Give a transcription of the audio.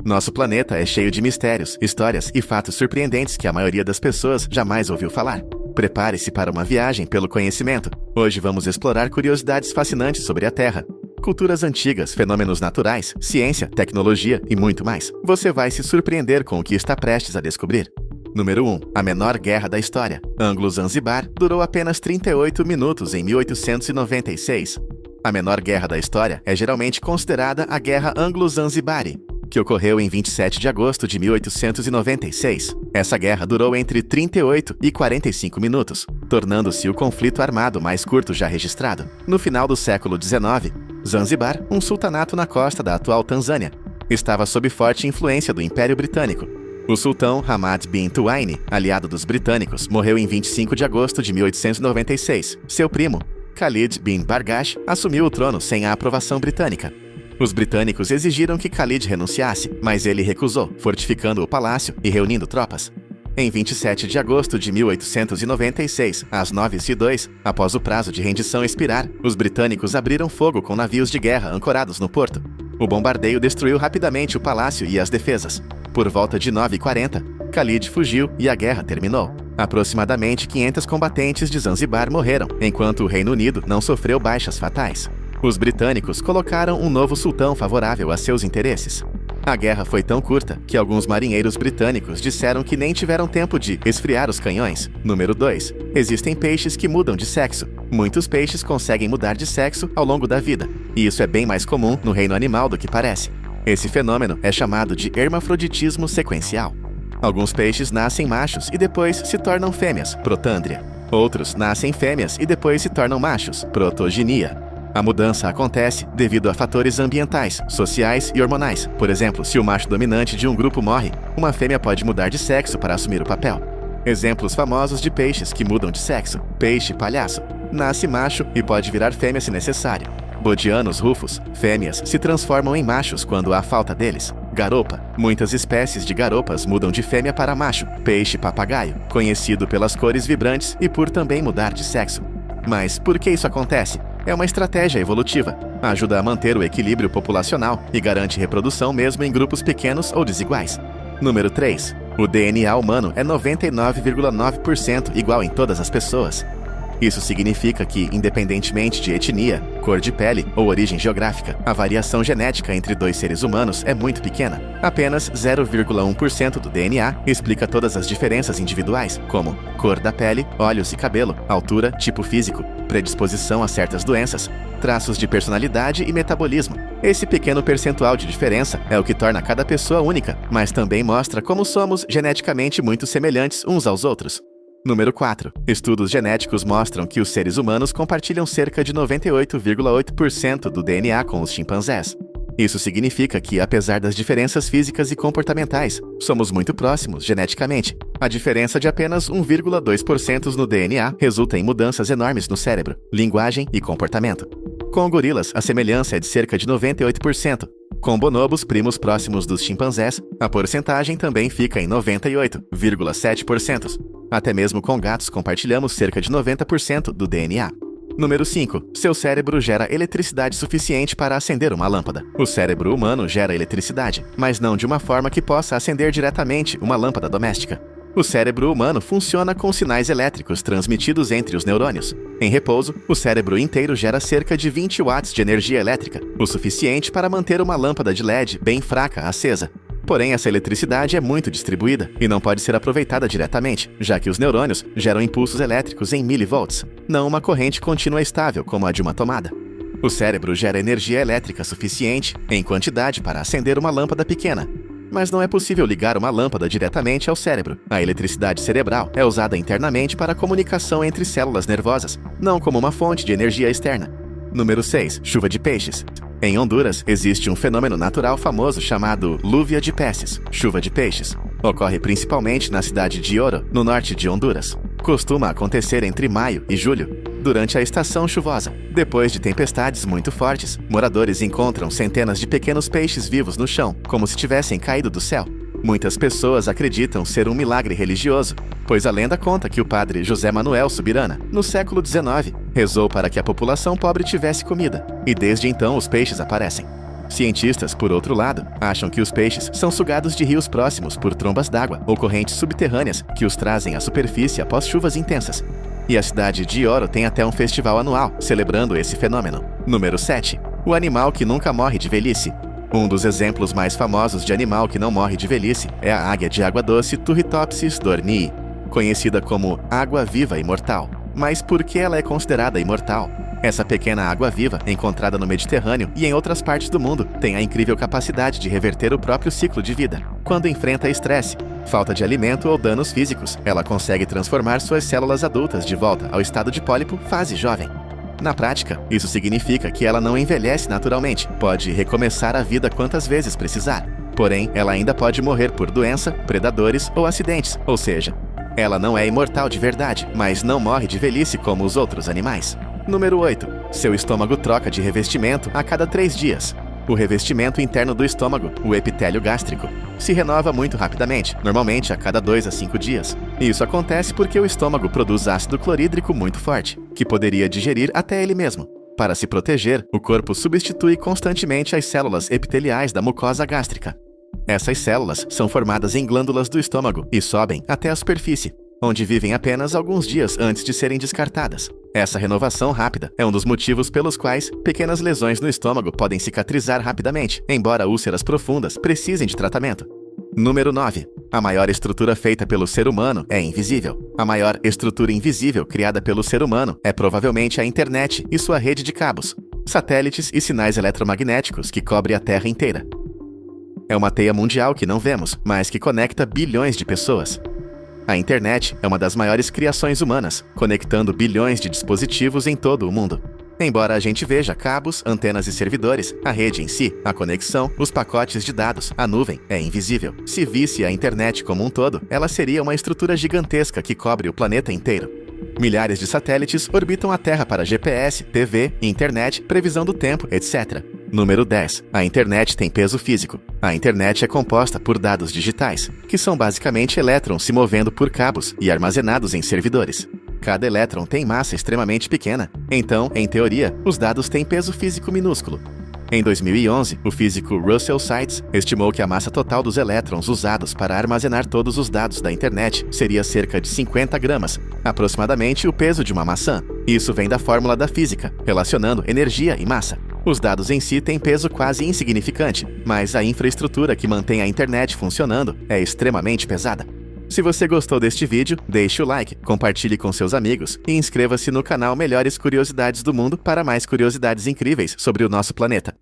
Nosso planeta é cheio de mistérios, histórias e fatos surpreendentes que a maioria das pessoas jamais ouviu falar. Prepare-se para uma viagem pelo conhecimento. Hoje vamos explorar curiosidades fascinantes sobre a Terra, culturas antigas, fenômenos naturais, ciência, tecnologia e muito mais. Você vai se surpreender com o que está prestes a descobrir. Número 1. A menor guerra da história. Anglo-Zanzibar durou apenas 38 minutos em 1896. A menor guerra da história é geralmente considerada a Guerra Anglo-Zanzibari, que ocorreu em 27 de agosto de 1896. Essa guerra durou entre 38 e 45 minutos, tornando-se o conflito armado mais curto já registrado. No final do século XIX, Zanzibar, um sultanato na costa da atual Tanzânia, estava sob forte influência do Império Britânico. O sultão Hamad bin Tuwaini, aliado dos britânicos, morreu em 25 de agosto de 1896. Seu primo, Khalid bin Bargash, assumiu o trono sem a aprovação britânica. Os britânicos exigiram que Khalid renunciasse, mas ele recusou, fortificando o palácio e reunindo tropas. Em 27 de agosto de 1896, às 9h02, após o prazo de rendição expirar, os britânicos abriram fogo com navios de guerra ancorados no porto. O bombardeio destruiu rapidamente o palácio e as defesas. Por volta de 9h40, Khalid fugiu e a guerra terminou. Aproximadamente 500 combatentes de Zanzibar morreram, enquanto o Reino Unido não sofreu baixas fatais. Os britânicos colocaram um novo sultão favorável a seus interesses. A guerra foi tão curta que alguns marinheiros britânicos disseram que nem tiveram tempo de esfriar os canhões. Número 2. Existem peixes que mudam de sexo. Muitos peixes conseguem mudar de sexo ao longo da vida, e isso é bem mais comum no reino animal do que parece. Esse fenômeno é chamado de hermafroditismo sequencial. Alguns peixes nascem machos e depois se tornam fêmeas, protândria. Outros nascem fêmeas e depois se tornam machos, protoginia. A mudança acontece devido a fatores ambientais, sociais e hormonais. Por exemplo, se o macho dominante de um grupo morre, uma fêmea pode mudar de sexo para assumir o papel. Exemplos famosos de peixes que mudam de sexo. Peixe palhaço. Nasce macho e pode virar fêmea se necessário. Bodianos rufos. Fêmeas se transformam em machos quando há falta deles. Garopa. Muitas espécies de garopas mudam de fêmea para macho. Peixe papagaio, conhecido pelas cores vibrantes e por também mudar de sexo. Mas por que isso acontece? É uma estratégia evolutiva. Ajuda a manter o equilíbrio populacional e garante reprodução mesmo em grupos pequenos ou desiguais. Número 3. O DNA humano é 99,9% igual em todas as pessoas. Isso significa que, independentemente de etnia, cor de pele ou origem geográfica, a variação genética entre dois seres humanos é muito pequena. Apenas 0,1% do DNA explica todas as diferenças individuais, como cor da pele, olhos e cabelo, altura, tipo físico, predisposição a certas doenças, traços de personalidade e metabolismo. Esse pequeno percentual de diferença é o que torna cada pessoa única, mas também mostra como somos geneticamente muito semelhantes uns aos outros. Número 4. Estudos genéticos mostram que os seres humanos compartilham cerca de 98,8% do DNA com os chimpanzés. Isso significa que, apesar das diferenças físicas e comportamentais, somos muito próximos geneticamente. A diferença de apenas 1,2% no DNA resulta em mudanças enormes no cérebro, linguagem e comportamento. Com gorilas, a semelhança é de cerca de 98%. Com bonobos, primos próximos dos chimpanzés, a porcentagem também fica em 98,7%. Até mesmo com gatos compartilhamos cerca de 90% do DNA. Número 5. Seu cérebro gera eletricidade suficiente para acender uma lâmpada. O cérebro humano gera eletricidade, mas não de uma forma que possa acender diretamente uma lâmpada doméstica. O cérebro humano funciona com sinais elétricos transmitidos entre os neurônios. Em repouso, o cérebro inteiro gera cerca de 20 watts de energia elétrica, o suficiente para manter uma lâmpada de LED bem fraca acesa. Porém, essa eletricidade é muito distribuída e não pode ser aproveitada diretamente, já que os neurônios geram impulsos elétricos em milivolts, não uma corrente contínua estável como a de uma tomada. O cérebro gera energia elétrica suficiente, em quantidade, para acender uma lâmpada pequena. Mas não é possível ligar uma lâmpada diretamente ao cérebro. A eletricidade cerebral é usada internamente para a comunicação entre células nervosas, não como uma fonte de energia externa. Número 6. Chuva de peixes. Em Honduras, existe um fenômeno natural famoso chamado lluvia de peces, chuva de peixes. Ocorre principalmente na cidade de Oro, no norte de Honduras. Costuma acontecer entre maio e julho, durante a estação chuvosa. Depois de tempestades muito fortes, moradores encontram centenas de pequenos peixes vivos no chão, como se tivessem caído do céu. Muitas pessoas acreditam ser um milagre religioso, pois a lenda conta que o padre José Manuel Subirana, no século XIX, rezou para que a população pobre tivesse comida, e desde então os peixes aparecem. Cientistas, por outro lado, acham que os peixes são sugados de rios próximos por trombas d'água ou correntes subterrâneas que os trazem à superfície após chuvas intensas. E a cidade de Oro tem até um festival anual celebrando esse fenômeno. Número 7. O animal que nunca morre de velhice. Um dos exemplos mais famosos de animal que não morre de velhice é a águia de água doce Turritopsis dohrnii, conhecida como água-viva imortal. Mas por que ela é considerada imortal? Essa pequena água-viva, encontrada no Mediterrâneo e em outras partes do mundo, tem a incrível capacidade de reverter o próprio ciclo de vida. Quando enfrenta estresse, falta de alimento ou danos físicos, ela consegue transformar suas células adultas de volta ao estado de pólipo fase jovem. Na prática, isso significa que ela não envelhece naturalmente, pode recomeçar a vida quantas vezes precisar. Porém, ela ainda pode morrer por doença, predadores ou acidentes, ou seja, ela não é imortal de verdade, mas não morre de velhice como os outros animais. Número 8. Seu estômago troca de revestimento a cada 3 dias. O revestimento interno do estômago, o epitélio gástrico, se renova muito rapidamente, normalmente a cada 2 a 5 dias. Isso acontece porque o estômago produz ácido clorídrico muito forte, que poderia digerir até ele mesmo. Para se proteger, o corpo substitui constantemente as células epiteliais da mucosa gástrica. Essas células são formadas em glândulas do estômago e sobem até a superfície, onde vivem apenas alguns dias antes de serem descartadas. Essa renovação rápida é um dos motivos pelos quais pequenas lesões no estômago podem cicatrizar rapidamente, embora úlceras profundas precisem de tratamento. Número 9. A maior estrutura feita pelo ser humano é invisível. A maior estrutura invisível criada pelo ser humano é provavelmente a internet e sua rede de cabos, satélites e sinais eletromagnéticos que cobre a Terra inteira. É uma teia mundial que não vemos, mas que conecta bilhões de pessoas. A internet é uma das maiores criações humanas, conectando bilhões de dispositivos em todo o mundo. Embora a gente veja cabos, antenas e servidores, a rede em si, a conexão, os pacotes de dados, a nuvem, é invisível. Se visse a internet como um todo, ela seria uma estrutura gigantesca que cobre o planeta inteiro. Milhares de satélites orbitam a Terra para GPS, TV, internet, previsão do tempo, etc. Número 10. A internet tem peso físico. A internet é composta por dados digitais, que são basicamente elétrons se movendo por cabos e armazenados em servidores. Cada elétron tem massa extremamente pequena, então, em teoria, os dados têm peso físico minúsculo. Em 2011, o físico Russell Seitz estimou que a massa total dos elétrons usados para armazenar todos os dados da internet seria cerca de 50 gramas, aproximadamente o peso de uma maçã. Isso vem da fórmula da física, relacionando energia e massa. Os dados em si têm peso quase insignificante, mas a infraestrutura que mantém a internet funcionando é extremamente pesada. Se você gostou deste vídeo, deixe o like, compartilhe com seus amigos e inscreva-se no canal Melhores Curiosidades do Mundo para mais curiosidades incríveis sobre o nosso planeta.